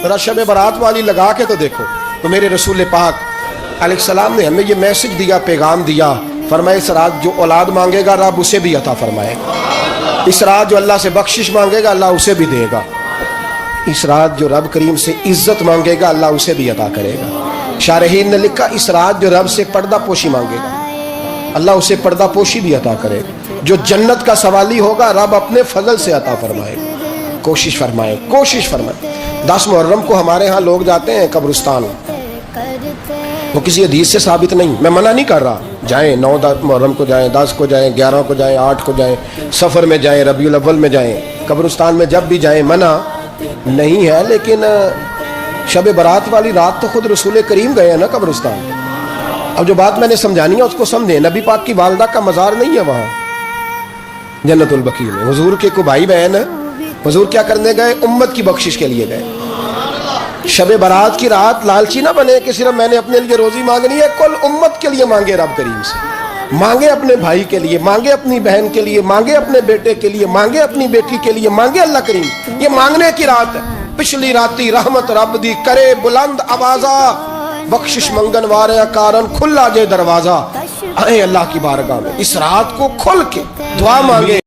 ذرا شب برات والی لگا کے تو دیکھو. تو میرے رسول پاک علیہ السلام نے ہمیں یہ میسج دیا, پیغام دیا, فرمائے اس رات جو اولاد مانگے گا رب اسے بھی عطا فرمائے گا. اس رات جو اللہ سے بخشش مانگے گا اللہ اسے بھی دے گا. اس رات جو رب کریم سے عزت مانگے گا اللہ اسے بھی عطا کرے گا. شارحین نے لکھا اس رات جو رب سے پردہ پوشی مانگے گا اللہ اسے پردہ پوشی بھی عطا کرے گا. جو جنت کا سوالی ہوگا رب اپنے فضل سے عطا فرمائے گا. کوشش فرمائے, کوشش فرمائے. 10 محرم کو ہمارے ہاں لوگ جاتے ہیں قبرستان, وہ کسی حدیث سے ثابت نہیں, میں منع نہیں کر رہا, جائیں 9 محرم کو جائیں, 10 کو جائیں, 11 کو جائیں, 8 کو جائیں, سفر میں جائیں, ربیع الاول میں جائیں, قبرستان میں جب بھی جائیں منع نہیں ہے. لیکن شب برات والی رات تو خود رسول کریم گئے ہیں نا قبرستان. اب جو بات میں نے سمجھانی ہے اس کو سمجھیں. نبی پاک کی والدہ کا مزار نہیں ہے وہاں جنت البقیع میں. حضور کے کو بھائی بہن, حضور کیا کرنے گئے؟ امت کی بخشش کے لیے گئے. شب برات کی رات لالچی نہ بنے کہ صرف میں نے اپنے لیے روزی مانگنی ہے, کل امت کے لیے مانگے رب کریم سے. مانگے اپنے بھائی کے لیے, مانگے اپنی بہن کے لیے, مانگے اپنے بیٹے کے لیے, مانگے اپنی بیٹی کے لیے, مانگے اللہ کریم. یہ مانگنے کی رات ہے. پچھلی راتی رحمت رب دی کرے بلند آوازہ, بخشش منگن وارے کارن کھلا جے دروازہ. آئیں اللہ کی بارگاہ میں اس رات کو کھل کے دعا مانگے.